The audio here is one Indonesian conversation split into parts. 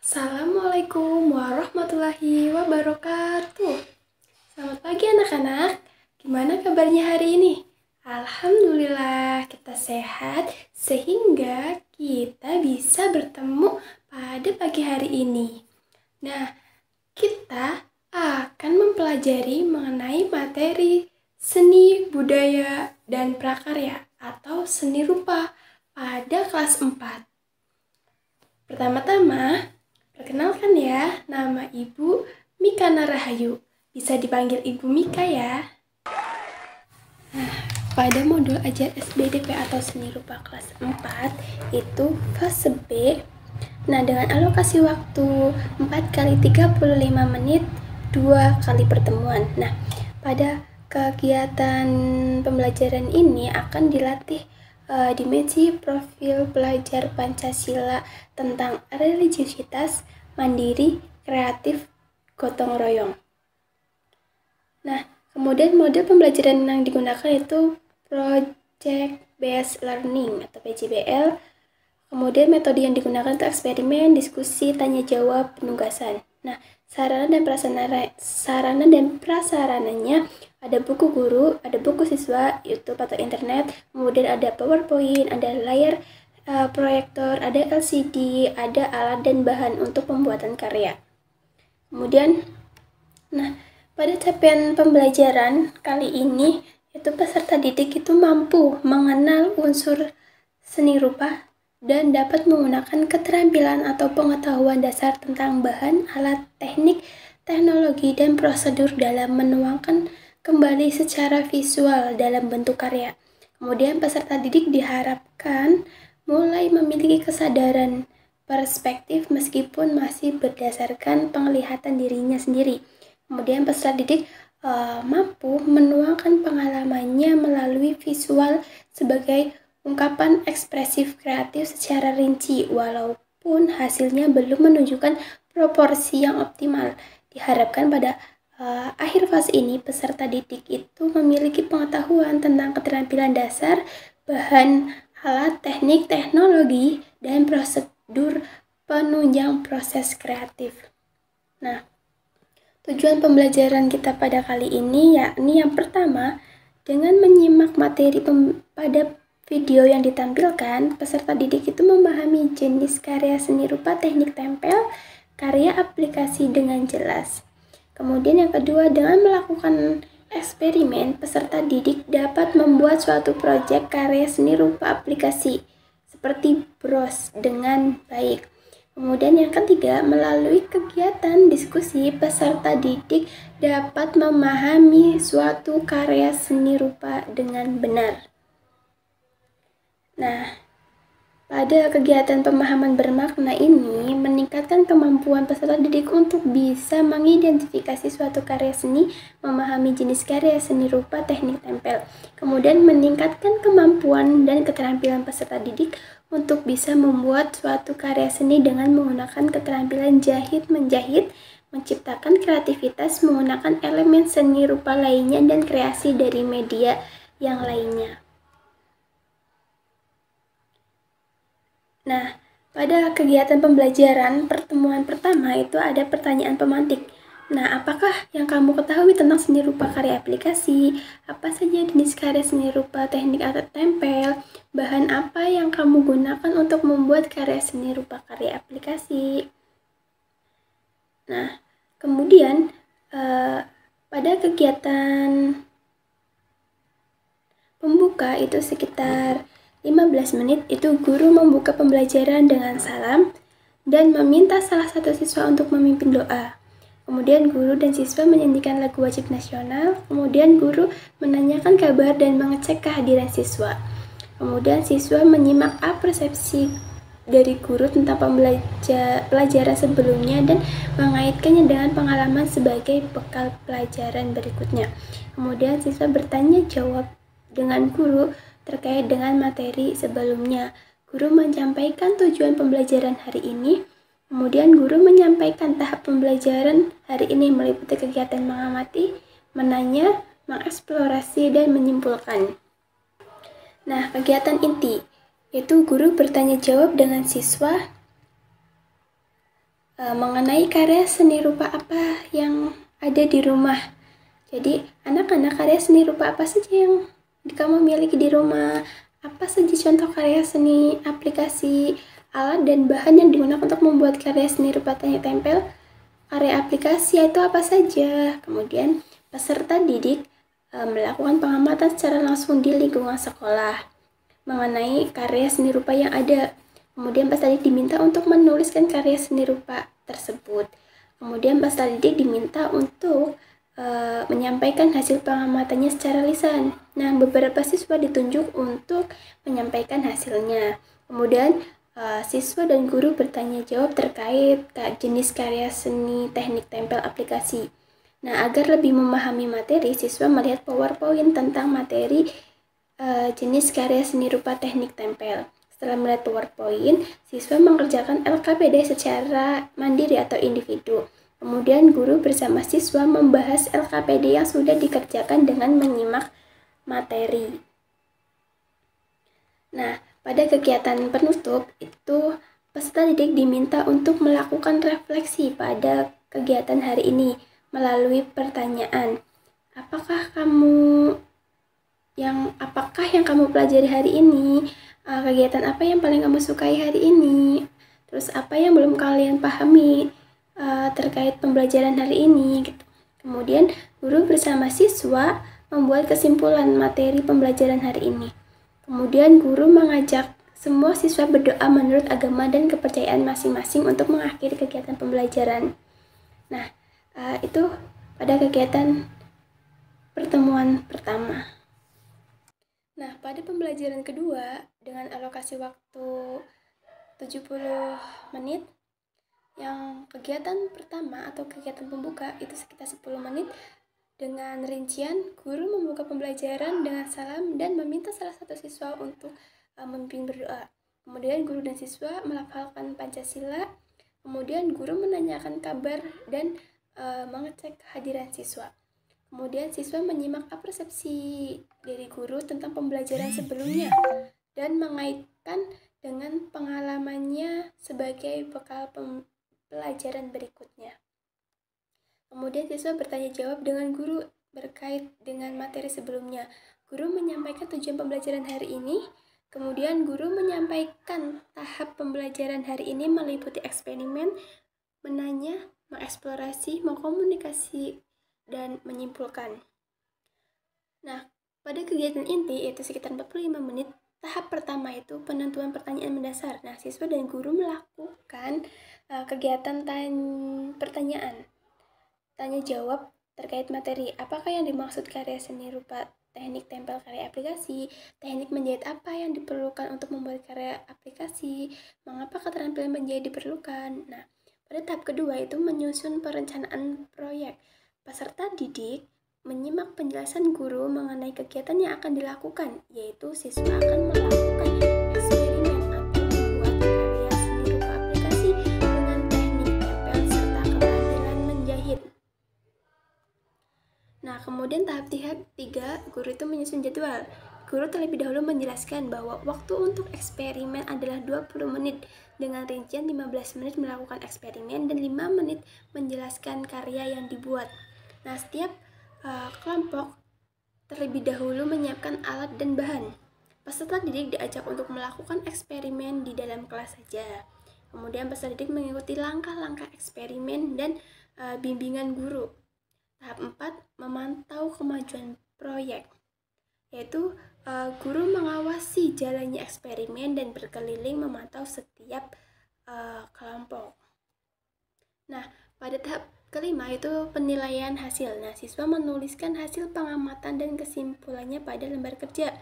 Assalamualaikum warahmatullahi wabarakatuh. Selamat pagi anak-anak. Gimana kabarnya hari ini? Alhamdulillah kita sehat sehingga kita bisa bertemu pada pagi hari ini. Nah, kita akan mempelajari mengenai materi seni, budaya, dan prakarya atau seni rupa pada kelas 4. Pertama-tama, perkenalkan ya, nama Ibu Mikana Rahayu. Bisa dipanggil Ibu Mika ya. Nah, pada modul ajar SBDP atau seni rupa kelas 4 itu fase B. Nah, dengan alokasi waktu 4 kali 35 menit, 2 kali pertemuan. Nah, pada kegiatan pembelajaran ini akan dilatih dimensi profil pelajar Pancasila tentang religiusitas, mandiri, kreatif, gotong royong. Nah, kemudian model pembelajaran yang digunakan itu Project Based Learning atau PJBL. Kemudian metode yang digunakan untuk eksperimen, diskusi, tanya jawab, penugasan. Nah, sarana dan prasarananya ada buku guru, ada buku siswa, YouTube atau internet, kemudian ada PowerPoint, ada layar proyektor, ada LCD, ada alat dan bahan untuk pembuatan karya. Kemudian, nah, pada capaian pembelajaran kali ini, itu peserta didik itu mampu mengenal unsur seni rupa dan dapat menggunakan keterampilan atau pengetahuan dasar tentang bahan, alat, teknik, teknologi, dan prosedur dalam menuangkan kembali secara visual dalam bentuk karya. Kemudian peserta didik diharapkan mulai memiliki kesadaran perspektif meskipun masih berdasarkan penglihatan dirinya sendiri. Kemudian peserta didik mampu menuangkan pengalamannya melalui visual sebagai ungkapan ekspresif kreatif secara rinci, walaupun hasilnya belum menunjukkan proporsi yang optimal. Diharapkan pada akhir fase ini, peserta didik itu memiliki pengetahuan tentang keterampilan dasar, bahan, alat, teknik, teknologi, dan prosedur penunjang proses kreatif. Nah, tujuan pembelajaran kita pada kali ini yakni yang pertama, dengan menyimak materi pada video yang ditampilkan, peserta didik itu memahami jenis karya seni rupa teknik tempel, karya aplikasi dengan jelas. Kemudian yang kedua, dengan melakukan eksperimen, peserta didik dapat membuat suatu proyek karya seni rupa aplikasi seperti bros dengan baik. Kemudian yang ketiga, melalui kegiatan diskusi, peserta didik dapat memahami suatu karya seni rupa dengan benar. Nah, pada kegiatan pemahaman bermakna ini meningkatkan kemampuan peserta didik untuk bisa mengidentifikasi suatu karya seni, memahami jenis karya seni rupa teknik tempel, kemudian meningkatkan kemampuan dan keterampilan peserta didik untuk bisa membuat suatu karya seni dengan menggunakan keterampilan jahit-menjahit, menciptakan kreativitas menggunakan elemen seni rupa lainnya dan kreasi dari media yang lainnya. Nah, pada kegiatan pembelajaran pertemuan pertama itu ada pertanyaan pemantik. Nah, apakah yang kamu ketahui tentang seni rupa karya aplikasi? Apa saja jenis karya seni rupa teknik atau tempel? Bahan apa yang kamu gunakan untuk membuat karya seni rupa karya aplikasi? Nah, kemudian pada kegiatan pembuka itu sekitar 15 menit itu guru membuka pembelajaran dengan salam dan meminta salah satu siswa untuk memimpin doa. Kemudian guru dan siswa menyanyikan lagu wajib nasional, kemudian guru menanyakan kabar dan mengecek kehadiran siswa. Kemudian siswa menyimak persepsi dari guru tentang pelajaran sebelumnya dan mengaitkannya dengan pengalaman sebagai bekal pelajaran berikutnya. Kemudian siswa bertanya jawab dengan guru terkait dengan materi sebelumnya. Guru menyampaikan tujuan pembelajaran hari ini, kemudian guru menyampaikan tahap pembelajaran hari ini meliputi kegiatan mengamati, menanya, mengeksplorasi, dan menyimpulkan. Nah, kegiatan inti, yaitu guru bertanya jawab dengan siswa mengenai karya seni rupa apa yang ada di rumah. Jadi, anak-anak, karya seni rupa apa saja yang kamu miliki di rumah? Apa saja contoh karya seni, aplikasi, alat, dan bahan yang digunakan untuk membuat karya seni rupa teknik tempel? Karya aplikasi itu apa saja? Kemudian, peserta didik melakukan pengamatan secara langsung di lingkungan sekolah mengenai karya seni rupa yang ada. Kemudian peserta didik diminta untuk menuliskan karya seni rupa tersebut. Kemudian peserta didik diminta untuk menyampaikan hasil pengamatannya secara lisan. Nah, beberapa siswa ditunjuk untuk menyampaikan hasilnya. Kemudian siswa dan guru bertanya jawab terkait jenis karya seni teknik tempel aplikasi. Nah, agar lebih memahami materi, siswa melihat PowerPoint tentang materi jenis karya seni rupa teknik tempel. Setelah melihat PowerPoint, siswa mengerjakan LKPD secara mandiri atau individu. Kemudian guru bersama siswa membahas LKPD yang sudah dikerjakan dengan menyimak materi. Nah, pada kegiatan penutup itu peserta didik diminta untuk melakukan refleksi pada kegiatan hari ini melalui pertanyaan. Apakah yang kamu pelajari hari ini? Kegiatan apa yang paling kamu sukai hari ini? Terus apa yang belum kalian pahami terkait pembelajaran hari ini gitu. Kemudian guru bersama siswa membuat kesimpulan materi pembelajaran hari ini. Kemudian guru mengajak semua siswa berdoa menurut agama dan kepercayaan masing-masing untuk mengakhiri kegiatan pembelajaran. Nah, itu pada kegiatan pertemuan pertama. Nah, pada pembelajaran kedua dengan alokasi waktu 70 menit, yang kegiatan pertama atau kegiatan pembuka itu sekitar 10 menit. Dengan rincian, guru membuka pembelajaran dengan salam dan meminta salah satu siswa untuk memimpin berdoa. Kemudian guru dan siswa melafalkan Pancasila. Kemudian guru menanyakan kabar dan mengecek kehadiran siswa. Kemudian siswa menyimak persepsi dari guru tentang pembelajaran sebelumnya dan mengaitkan dengan pengalamannya sebagai bekal pelajaran berikutnya. Kemudian siswa bertanya jawab dengan guru berkait dengan materi sebelumnya. Guru menyampaikan tujuan pembelajaran hari ini. Kemudian guru menyampaikan tahap pembelajaran hari ini meliputi eksperimen, menanya, mengeksplorasi, mengkomunikasi, dan menyimpulkan. Nah, pada kegiatan inti yaitu sekitar 45 menit, tahap pertama itu penentuan pertanyaan mendasar. Nah, siswa dan guru melakukan kegiatan pertanyaan tanya jawab terkait materi. Apakah yang dimaksud karya seni rupa teknik tempel karya aplikasi? Teknik menjahit apa yang diperlukan untuk membuat karya aplikasi? Mengapa keterampilan menjahit diperlukan? Nah, pada tahap kedua itu menyusun perencanaan proyek. Peserta didik menyimak penjelasan guru mengenai kegiatan yang akan dilakukan, yaitu siswa akan melakukan eksperimen atau membuat karya seni rupa aplikasi dengan teknik tempel serta keterampilan menjahit. Nah, kemudian tahap 3, guru itu menyusun jadwal. Guru terlebih dahulu menjelaskan bahwa waktu untuk eksperimen adalah 20 menit dengan rincian 15 menit melakukan eksperimen dan 5 menit menjelaskan karya yang dibuat. Nah, setiap kelompok terlebih dahulu menyiapkan alat dan bahan. Peserta didik diajak untuk melakukan eksperimen di dalam kelas saja. Kemudian peserta didik mengikuti langkah-langkah eksperimen dan bimbingan guru. Tahap 4, memantau kemajuan proyek, yaitu guru mengawasi jalannya eksperimen dan berkeliling memantau setiap kelompok. Nah, pada tahap kelima itu penilaian hasil. Nah, siswa menuliskan hasil pengamatan dan kesimpulannya pada lembar kerja.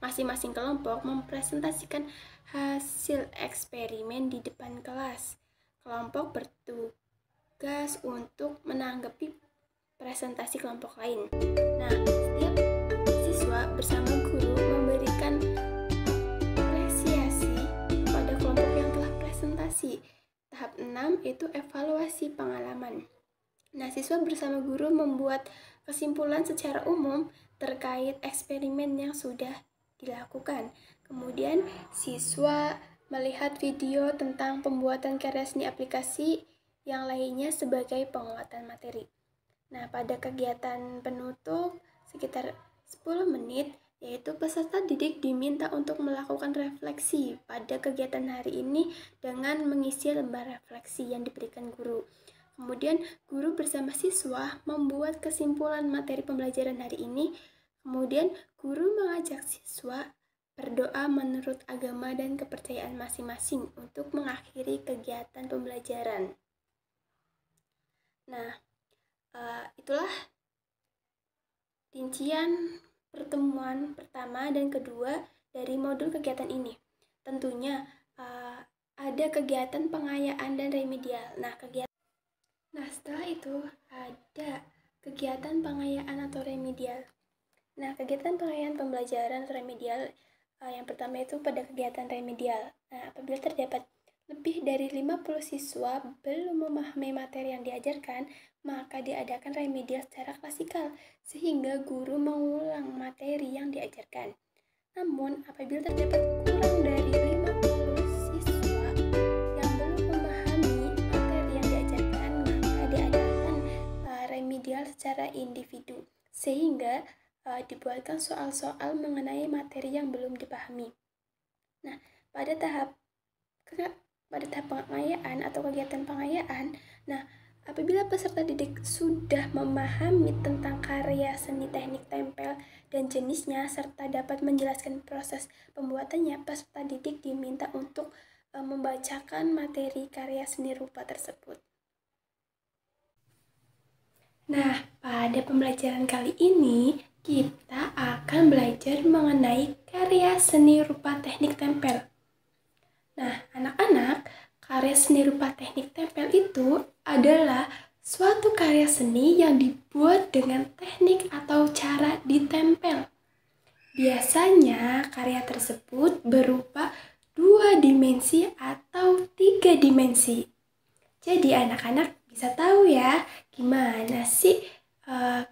Masing-masing kelompok mempresentasikan hasil eksperimen di depan kelas. Kelompok bertugas untuk menanggapi presentasi kelompok lain. Nah, setiap siswa bersama guru memberikan apresiasi kepada kelompok yang telah presentasi. Tahap 6 itu evaluasi pengalaman. Nah, siswa bersama guru membuat kesimpulan secara umum terkait eksperimen yang sudah dilakukan. Kemudian, siswa melihat video tentang pembuatan karya seni aplikasi yang lainnya sebagai penguatan materi. Nah, pada kegiatan penutup sekitar 10 menit, yaitu peserta didik diminta untuk melakukan refleksi pada kegiatan hari ini dengan mengisi lembar refleksi yang diberikan guru. Kemudian guru bersama siswa membuat kesimpulan materi pembelajaran hari ini. Kemudian guru mengajak siswa berdoa menurut agama dan kepercayaan masing-masing untuk mengakhiri kegiatan pembelajaran. Nah, itulah rincian pertemuan pertama dan kedua dari modul kegiatan ini. Tentunya ada kegiatan pengayaan dan remedial. Nah, setelah itu ada kegiatan pengayaan atau remedial. Nah, kegiatan pengayaan pembelajaran atau remedial yang pertama itu pada kegiatan remedial. Nah, apabila terdapat lebih dari 50 siswa belum memahami materi yang diajarkan, maka diadakan remedial secara klasikal, sehingga guru mengulang materi yang diajarkan. Namun, apabila terdapat kurang dari 50 siswa yang belum memahami materi yang diajarkan, maka diadakan remedial secara individu, sehingga dibuatkan soal-soal mengenai materi yang belum dipahami. Nah, pada tahap pengayaan atau kegiatan pengayaan, nah, apabila peserta didik sudah memahami tentang karya seni teknik tempel dan jenisnya serta dapat menjelaskan proses pembuatannya, peserta didik diminta untuk membacakan materi karya seni rupa tersebut. Nah, pada pembelajaran kali ini kita akan belajar mengenai karya seni rupa teknik tempel. Nah, anak-anak, karya seni rupa teknik tempel itu adalah suatu karya seni yang dibuat dengan teknik atau cara ditempel. Biasanya karya tersebut berupa 2 dimensi atau 3 dimensi. Jadi anak-anak bisa tahu ya, gimana sih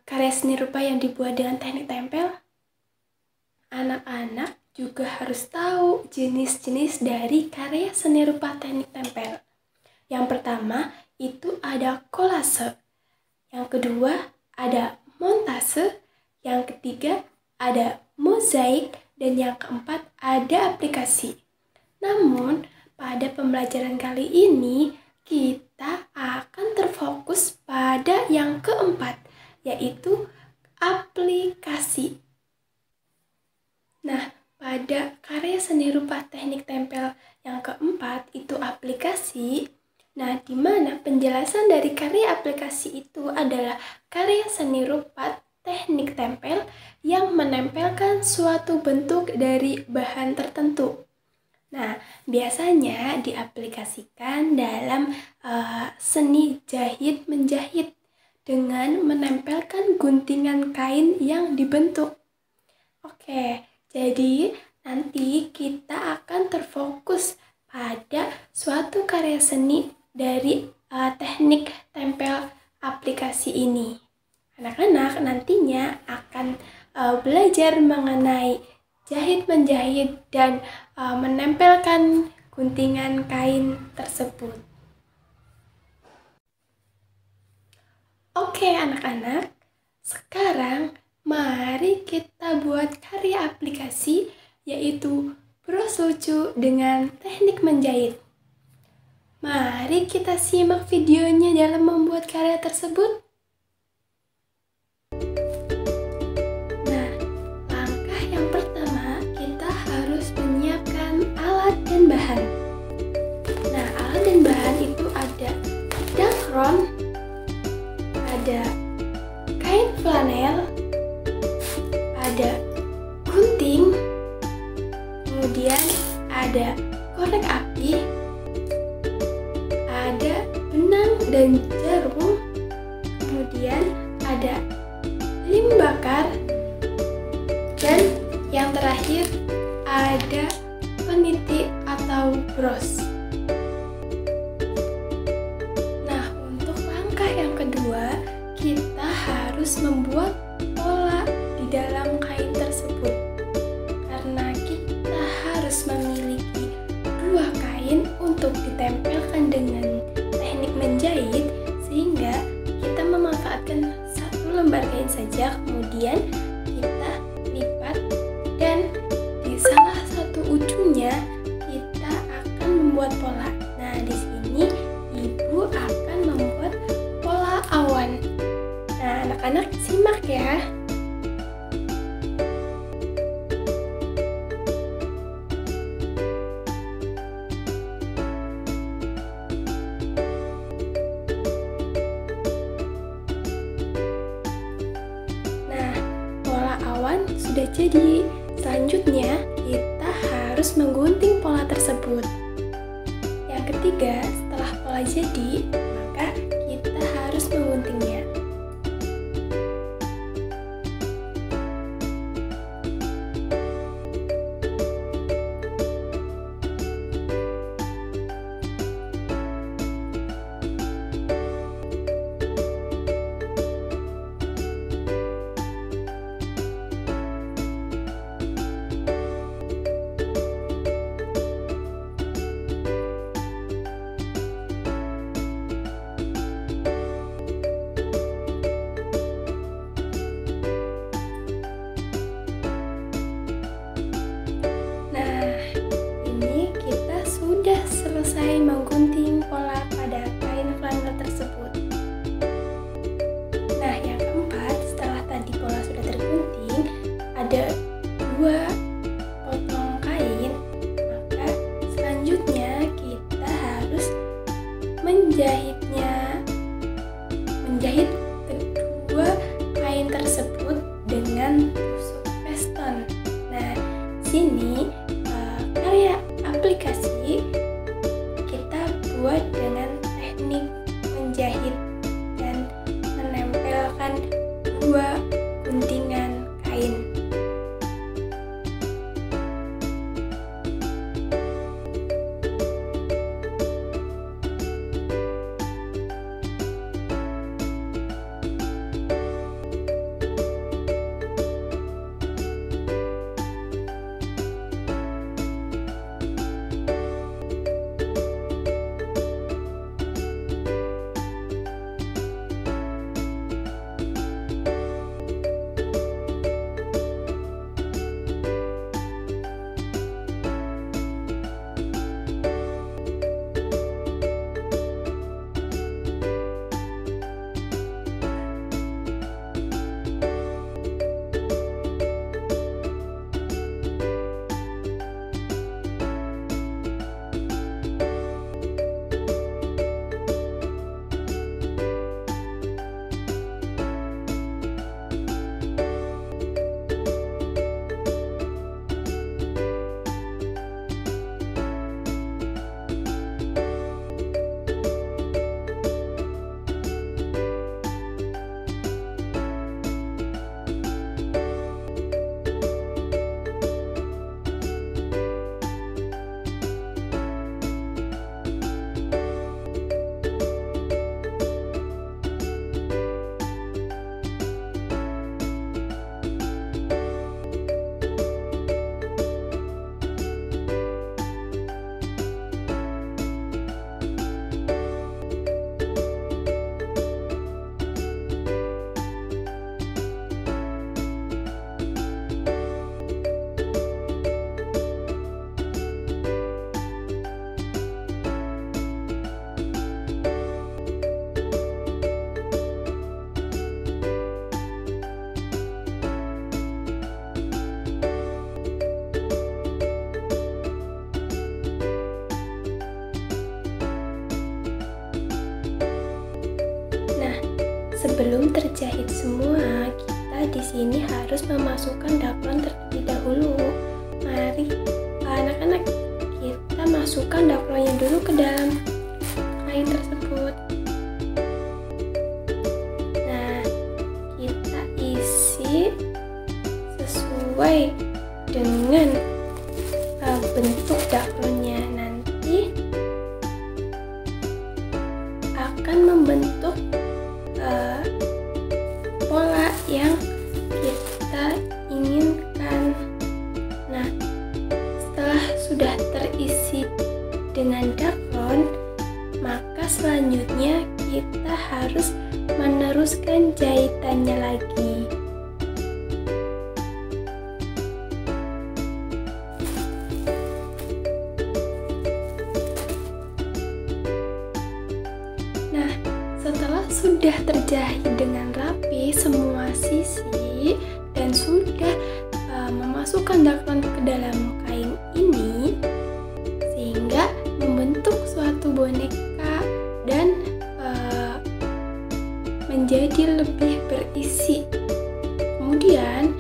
karya seni rupa yang dibuat dengan teknik tempel? Anak-anak juga harus tahu jenis-jenis dari karya seni rupa teknik tempel. Yang pertama itu ada kolase, yang kedua ada montase, yang ketiga ada mozaik, dan yang keempat ada aplikasi. Namun pada pembelajaran kali ini kita akan terfokus pada yang keempat, yaitu aplikasi. Nah, pada karya seni rupa teknik tempel yang keempat itu aplikasi. Nah, di mana penjelasan dari karya aplikasi itu adalah karya seni rupa teknik tempel yang menempelkan suatu bentuk dari bahan tertentu. Nah, biasanya diaplikasikan dalam seni jahit-menjahit dengan menempelkan guntingan kain yang dibentuk. Oke, jadi nanti kita akan terfokus pada suatu karya seni dari teknik tempel aplikasi ini. Anak-anak nantinya akan belajar mengenai jahit-menjahit dan menempelkan guntingan kain tersebut. Oke anak-anak, sekarang mari kita buat karya aplikasi, yaitu bros lucu dengan teknik menjahit. Mari kita simak videonya dalam membuat karya tersebut. Nah, langkah yang pertama kita harus menyiapkan alat dan bahan. Nah, alat dan bahan itu ada dakron, ada kain flanel, ada gunting, kemudian ada korek api, ada benang dan jarum, kemudian ada lem bakar, dan yang terakhir ada peniti atau bros. Nah, untuk langkah yang kedua, kita harus membuat pola di dalam kain tersebut, karena kita harus memiliki 2 kain untuk ditempelkan dengan teknik menjahit. ya. Nah, pola awan sudah jadi. Selanjutnya, kita harus menggunting pola tersebut. Yang ketiga, setelah pola jadi, maka kita harus mengguntingnya. Sudah selesai menggunting pola pada kain flanel tersebut. Nah, yang keempat, setelah tadi pola sudah tergunting, ada 2 potong kain, maka selanjutnya kita harus menjahit kedua kain tersebut dengan tusuk piston. Nah, sini karya aplikasi kita buat dengan teknik menjahit dan menempelkan 2 guntingan kain. Sebelum terjahit semua, kita di sini harus memasukkan dakron terlebih dahulu. Mari anak-anak, kita masukkan dakronnya dulu ke dalam kain tersebut. Nah, kita isi sesuai dengan bentuk dakronnya. Nanti akan membentuk pola yang kita inginkan. Nah, setelah sudah terisi dengan dakron, maka selanjutnya kita harus meneruskan jahitannya lagi. Nah, setelah sudah terjahit dengan rapi, merapi semua sisi dan sudah memasukkan dakron ke dalam kain ini sehingga membentuk suatu boneka dan menjadi lebih berisi. Kemudian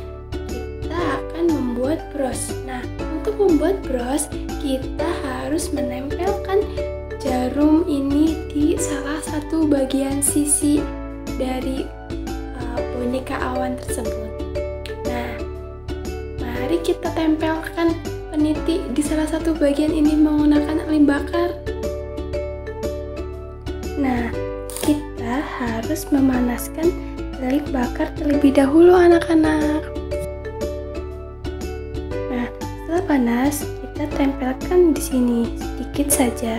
kita akan membuat bros. Nah, untuk membuat bros kita harus menempelkan jarum ini di salah satu bagian sisi dari boneka awan tersebut. Nah, mari kita tempelkan peniti di salah satu bagian ini menggunakan lem bakar. Nah, kita harus memanaskan lem bakar terlebih dahulu anak-anak. Nah, setelah panas, kita tempelkan di sini sedikit saja.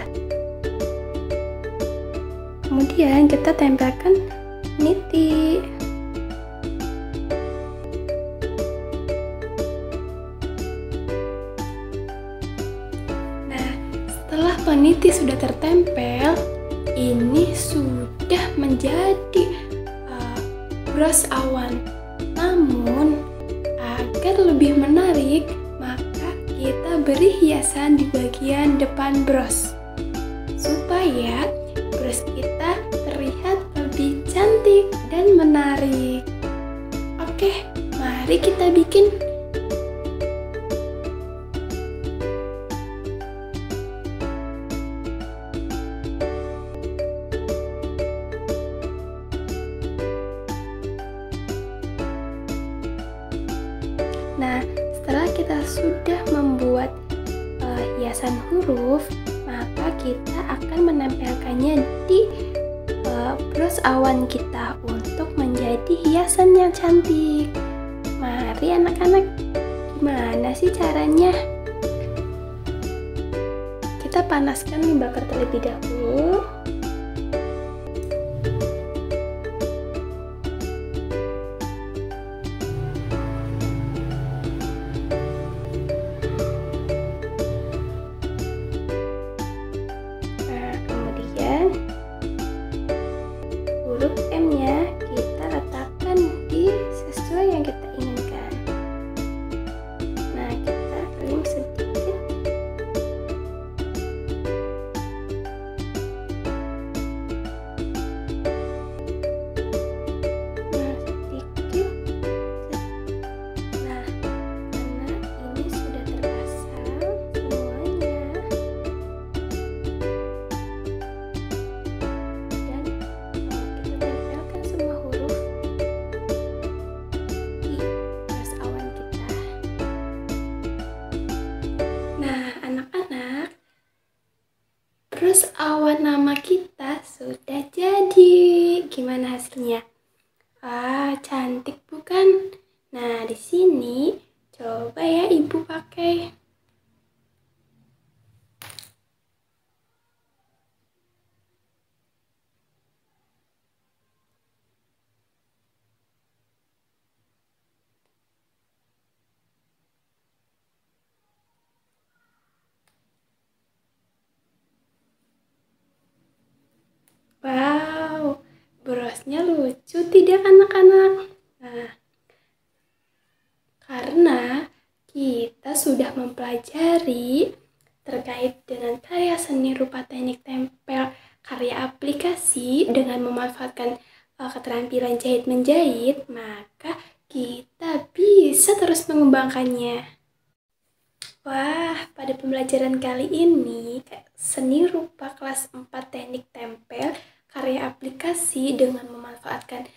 Kemudian kita tempelkan peniti. Nah, setelah peniti sudah tertempel, ini sudah menjadi bros awan. Namun, agar lebih menarik, maka kita beri hiasan di bagian depan bros supaya bros kita terlihat lebih cantik dan menarik. Oke, mari kita bikin. Nah, setelah kita sudah membuat hiasan huruf, maka kita akan menempelkannya di bros awan kita untuk menjadi hiasan yang cantik. Mari anak-anak, gimana sih caranya? Kita panaskan lem bakar terlebih dahulu. Huruf M-nya kita letakkan di sesuai yang kita inginkan. Nah, kita lem sedikit. Nah, sedikit. Nah, karena ini sudah terpasang semuanya. Terus awan nama kita sudah jadi. Gimana hasilnya? Cantik bukan? Nah, di sini coba ya Ibu pakai. Wow, brosnya lucu tidak anak-anak? Nah, karena kita sudah mempelajari terkait dengan karya seni rupa teknik tempel karya aplikasi dengan memanfaatkan keterampilan jahit-menjahit, maka kita bisa terus mengembangkannya. Wah, pada pembelajaran kali ini, seni rupa kelas 4 teknik tempel karya aplikasi dengan memanfaatkan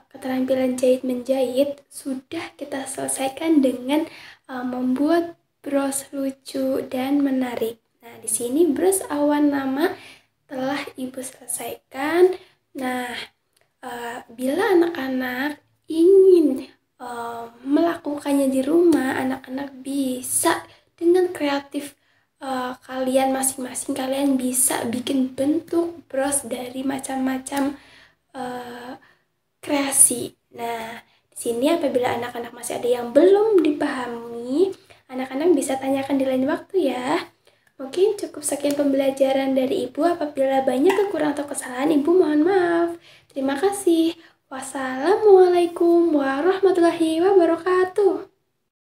keterampilan jahit-menjahit sudah kita selesaikan dengan membuat bros lucu dan menarik. Nah, di sini bros awan nama telah Ibu selesaikan. Nah, bila anak-anak ingin melakukannya di rumah, anak-anak bisa dengan kreatif kalian masing-masing, kalian bisa bikin bentuk bros dari macam-macam kreasi. Nah, di sini apabila anak-anak masih ada yang belum dipahami, anak-anak bisa tanyakan di lain waktu ya. Mungkin cukup sekian pembelajaran dari Ibu. Apabila banyak kekurangan atau kesalahan, Ibu mohon maaf. Terima kasih. Wassalamualaikum warahmatullahi wabarakatuh.